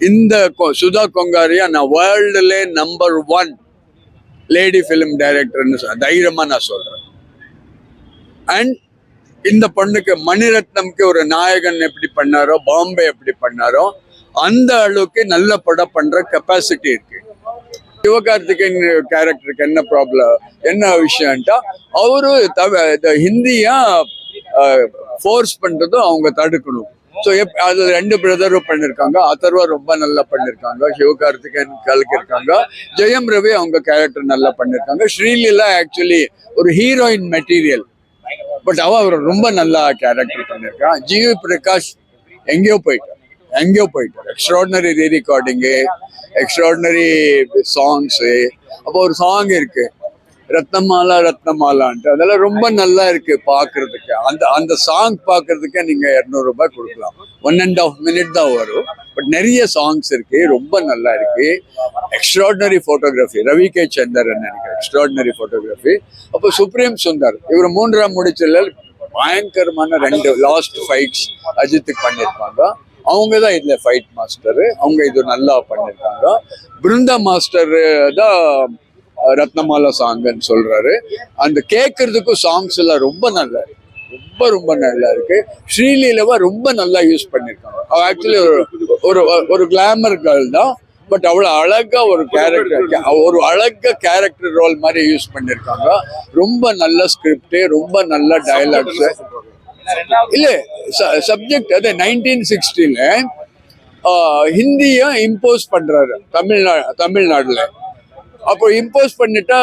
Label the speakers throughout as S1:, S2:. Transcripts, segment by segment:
S1: இந்த சுதா கொங்காரியா நான் வேர்ல்டுல number 1 lady film டைரக்டர்னு தைரியமா நான் சொல்றேன். அண்ட் இந்த பொண்ணுக்கு மணிரத்னம்க்கு ஒரு நாயகன் எப்படி பண்ணாரோ, பாம்பே எப்படி பண்ணாரோ, அந்த அளவுக்கு நல்ல படம் பண்ற கெப்பாசிட்டி இருக்கு. சிவகார்த்திகேயன் கேரக்டருக்கு என்ன ப்ராப்ளம், என்ன விஷயம்ட்டா, அவரு ஹிந்தியா ஃபோர்ஸ் பண்றதும் அவங்க தடுக்கணும். ஸோ அது 2 பிரதரும் பண்ணிருக்காங்க. அதர்வா ரொம்ப நல்லா பண்ணிருக்காங்க, சிவகார்த்திகேயன் கலக்கிருக்காங்க, ஜெயம் ரவி அவங்க கேரக்டர் நல்லா பண்ணிருக்காங்க. ஸ்ரீலீலா ஆக்சுவலி ஒரு ஹீரோயின் மெட்டீரியல், பட் அவர் ரொம்ப நல்லா கேரக்டர் பண்ணிருக்கான். ஜிவி பிரகாஷ் எங்கேயோ போயிட்டார். Extraordinary rerecording, extraordinary songs. அப்போ ஒரு சாங் இருக்கு, ரத்னமாலான்ட்டு, அதெல்லாம் ரொம்ப நல்லா இருக்கு பாக்குறதுக்கு. அந்த சாங் பாக்குறதுக்கே நீங்க 200 ரூபாய் கொடுக்கலாம். 1.5 minute தான் வரும், பட் நிறைய சாங்ஸ் இருக்கு, ரொம்ப நல்லா இருக்கு. எக்ஸ்ட்ராடினரி போட்டோகிராஃபி, ரவி கே சந்திரன் நினைக்கிறேன், எக்ஸ்ட்ராடினரி போட்டோகிராஃபி. அப்போ சுப்ரீம் சுந்தர் இவர் 3ஆம் முடிச்சல பயங்கரமான 2 லாஸ்ட் ஃபைட்ஸ் அஜித்துக்கு பண்ணியிருப்பாங்க. அவங்க தான் இதுல ஃபைட் மாஸ்டர், அவங்க இது நல்லா பண்ணிருக்காங்க. பிருந்தா மாஸ்டர் தான் ரத்னமாலா சாங்னு சொல்றாரு. அந்த கேட்கறதுக்கும் சாங்ஸ் எல்லாம் ரொம்ப நல்லா இருக்கு, ரொம்ப நல்லா இருக்கு. ஸ்ரீலீலாவை ரொம்ப நல்லா யூஸ் பண்ணிருக்காங்க. அவ ஆக்சுவலி ஒரு கிளாமர் கேர்ள் தான், பட் அவ்வளவு அழகா ஒரு அழகா கேரக்டர் ரோல் மாதிரி யூஸ் பண்ணிருக்காங்க. ரொம்ப நல்ல ஸ்கிரிப்ட், ரொம்ப நல்ல டயலாக்ஸ். இல்ல சப்ஜெக்ட் அது 1960ல ஹிந்திய இம்போஸ் பண்றாரு தமிழ்நாடுல. அப்போ இம்போஸ் பண்ணிட்டா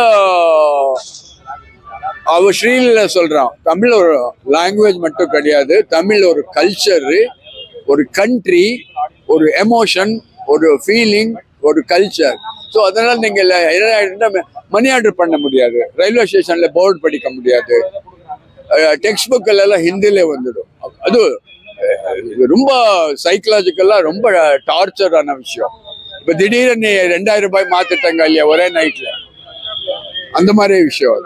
S1: அவ ஸ்ரீலீலா சொல்றான், தமிழ் ஒரு லாங்குவேஜ் மட்டும் கிடையாது, தமிழ் ஒரு கல்ச்சர், ஒரு கண்ட்ரி, ஒரு எமோஷன், ஒரு ஃபீலிங், ஒரு கல்ச்சர். ஸோ அதனால நீங்க மணி ஆர்டர் பண்ண முடியாது, ரயில்வே ஸ்டேஷன்ல போர்டு படிக்க முடியாது, டெக்ஸ்ட் புக் எல்லாம் ஹிந்தில வந்துடும். அது ரொம்ப சைக்கலாஜிக்கலா ரொம்ப டார்ச்சரான விஷயம். இப்ப திடீர்னு 2000 ரூபாய் மாத்திட்டாங்க இல்லையா ஒரே நைட்ல, அந்த மாதிரி விஷயம்.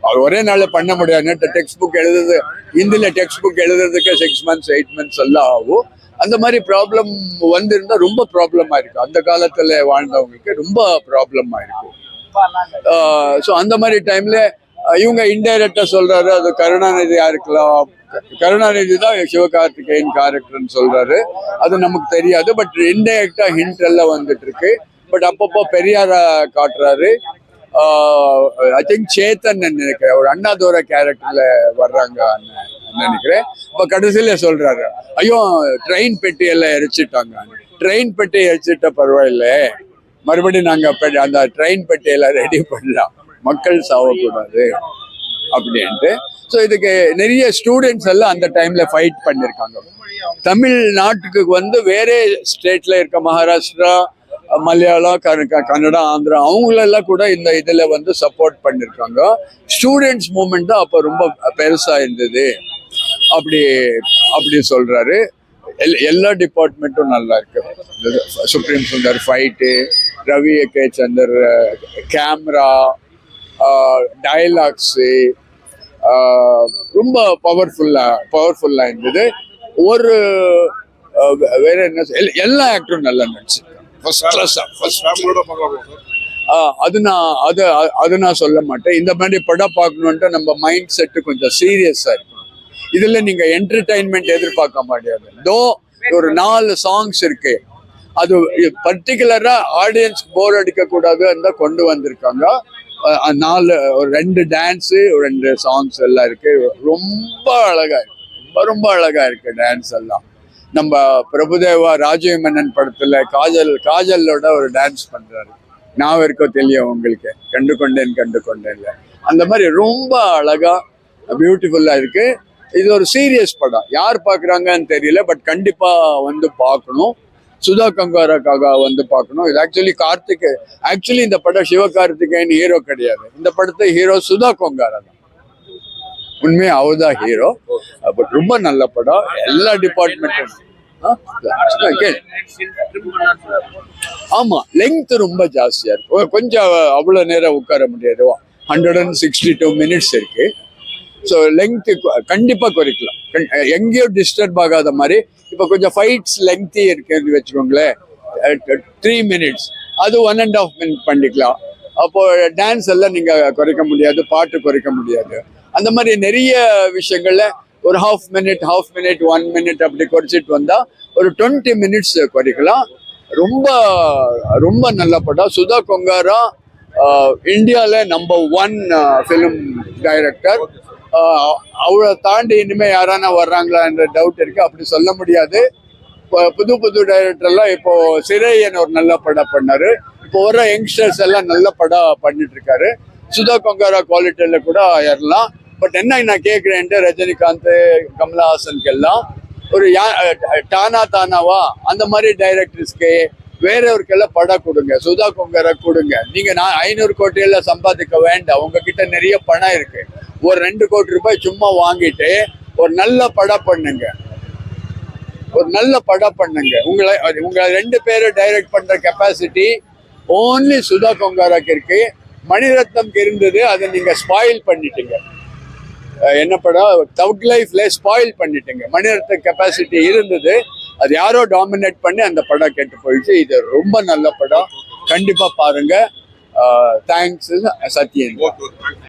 S1: அது ஒரே நாள்ல பண்ண முடியாது. டெக்ஸ்ட் புக் எழுதுறது, ஹிந்தில டெக்ஸ்ட் புக் எழுதுறதுக்கு 6 months 8 months எல்லாம் ஆகும். அந்த மாதிரி ப்ராப்ளம் வந்திருந்தா ரொம்ப ப்ராப்ளமா இருக்கும். அந்த காலத்துல வாழ்ந்தவங்களுக்கு ரொம்ப ப்ராப்ளமா இருக்கும். ஸோ அந்த மாதிரி டைம்ல இவங்க இன்டைரக்டா சொல்றாரு, அது கருணாநிதியா இருக்கலாம், கருணாநிதி தான் சிவகார்த்திகேயன் கேரக்டர்னு சொல்றாரு, அது நமக்கு தெரியாது. பட் இன்டைரக்டா ஹிண்ட் எல்லாம் வந்துட்டு இருக்கு. பட் அப்பப்போ பெரியார காட்டுறாரு. ஐ திங்க் சேத்தன் நினைக்கிறேன், ஒரு அண்ணாதோர கேரக்டர்ல வர்றாங்க நினைக்கிறேன். இப்ப கடைசியில சொல்றாரு, ஐயோ ட்ரெயின் பெட்டி எல்லாம் எரிச்சிட்டாங்க, ட்ரெயின் பெட்டி எரிச்சிட்ட பரவாயில்ல, மறுபடியும் நாங்க அந்த ட்ரெயின் பெட்டியெல்லாம் ரெடி பண்ணலாம், மக்கள் சாவக்கூடாது அப்படின்ட்டு. ஸோ இதுக்கு நிறைய ஸ்டூடெண்ட்ஸ் எல்லாம் அந்த டைம்ல ஃபைட் பண்ணிருக்காங்க. தமிழ்நாட்டுக்கு வேற ஸ்டேட்ல இருக்க மகாராஷ்டிரா, மலையாளம், கன்னடா, ஆந்திரா அவங்களெல்லாம் கூட இந்த இதுல சப்போர்ட் பண்ணிருக்காங்க. ஸ்டூடெண்ட்ஸ் மூவ்மெண்ட் தான் அப்ப ரொம்ப பெருசா இருந்தது அப்படி சொல்றாரு. எல்லா டிபார்ட்மெண்ட்டும் நல்லா இருக்கு. Supreme Sundar fight, Ravi K Chandar camera, dialogues ரொம்ப பவர்ஃபுல்லா இருந்தது. ஒரு வேற என்ன, எல்லா ஆக்டரும் நல்லா நடிச்சிருக்காங்க. அது நான் சொல்ல மாட்டேன். இந்த மாதிரி படம் பார்க்கணுன்ட்டு நம்ம மைண்ட் செட்டு கொஞ்சம் சீரியஸா இருக்கணும். இதுல நீங்க என்டர்டைன்மெண்ட் எதிர்பார்க்க முடியாது. தோ ஒரு 4 சாங்ஸ் இருக்கு, அது பர்டிகுலரா ஆடியன்ஸ் போர் அடிக்க கூடாது கொண்டு வந்திருக்காங்க. 2 டான்ஸ், 2 சாங்ஸ் எல்லாம் இருக்கு. ரொம்ப அழகா இருக்கு, ரொம்ப அழகா இருக்கு டான்ஸ் எல்லாம். நம்ம பிரபுதேவா ராஜீவ் மேனன் படத்துல காஜலோட ஒரு டான்ஸ் பண்றாரு, நான் இருக்கோ தெரியும் உங்களுக்கு, கண்டு கொண்டேன்ல, அந்த மாதிரி ரொம்ப அழகா பியூட்டிஃபுல்லா இருக்கு. இது ஒரு சீரியஸ் படம், யார் பாக்குறாங்கன்னு தெரியல, பட் கண்டிப்பா பார்க்கணும். சுதா கங்காராக்காக பார்க்கணும். இது ஆக்சுவலி இந்த படம் சிவகார்த்திகேயன் ஹீரோ கிடையாது, இந்த படத்தை ஹீரோ சுதா கொங்காரா தான். உண்மையா அவர்தான் ஹீரோ. பட் ரொம்ப நல்ல படம், எல்லா டிபார்ட்மெண்ட்டும். ஆமா, லெங்த் ரொம்ப ஜாஸ்தியா இருக்கு, கொஞ்சம் அவ்வளவு நேரம் உட்கார முடியாது. 162 minutes இருக்கு. ஸோ லெங்க் கண்டிப்பா குறைக்கலாம், எங்கேயோ டிஸ்டர்ப் ஆகாத மாதிரி. இப்போ கொஞ்சம் ஃபைட்ஸ் லெங்தி இருக்குன்னு வச்சுக்கோங்களேன், 3 minutes, அது 1.5 minute பண்ணிக்கலாம். அப்போ டான்ஸ் எல்லாம் நீங்க குறைக்க முடியாது, பாட்டு குறைக்க முடியாது. அந்த மாதிரி நிறைய விஷயங்கள்ல ஒரு ஹாஃப் மினிட் 1 minute அப்படி குறைச்சிட்டு வந்தா ஒரு 20 minutes குறைக்கலாம். ரொம்ப ரொம்ப நல்ல படம். சுதா கொங்காரா இந்தியாவில் நம்பர் 1 ஃபிலிம் டைரக்டர். அவரை தாண்டி இனிமே யாரானா வர்றாங்களா என்ற டவுட் இருக்கு. அப்படி சொல்ல முடியாது. புது டைரக்டர்லாம் இப்போ சிறையன் ஒரு நல்ல படம் பண்ணாரு. இப்போ வர யங்ஸ்டர்ஸ் எல்லாம் நல்ல படம் பண்ணிட்டு இருக்காரு. சுதா கொங்காரா குவாலிட்டியில கூட ஏறலாம். பட் என்ன நான் கேட்கிறேன், ரஜினிகாந்த், கமலஹாசனுக்கு எல்லாம் ஒரு டானா தானாவா அந்த மாதிரி டைரக்டர்ஸ்க்கு வேறவருக்கெல்லாம் படம் கொடுங்க. சுதா கொங்காரா கொடுங்க. நீங்க 500 கோடியெல்லாம் சம்பாதிக்க வேண்டாம். உங்ககிட்ட நிறைய பணம் இருக்கு. ஒரு 2 கோடி ரூபாய் சும்மா வாங்கிட்டு ஒரு நல்ல படம் பண்ணுங்க. உங்களை 2 பேரும் டைரக்ட் பண்ற கெப்பாசிட்டி ஓன்லி சுதா கொங்காராக்கு இருக்கு. மணிரத்னம்க்கு இருந்தது, அதை நீங்க ஸ்பாயில் பண்ணிட்டீங்க. என்ன படம், தக் லைஃப்ல ஸ்பாயில் பண்ணிட்டீங்க. மணிரத்னம் கெப்பாசிட்டி இருந்தது, அது யாரோ டாமினேட் பண்ணி அந்த படம் கெட்டு போயிடுச்சு. இது ரொம்ப நல்ல படம், கண்டிப்பா பாருங்க. தேங்க்ஸ் சத்யன்.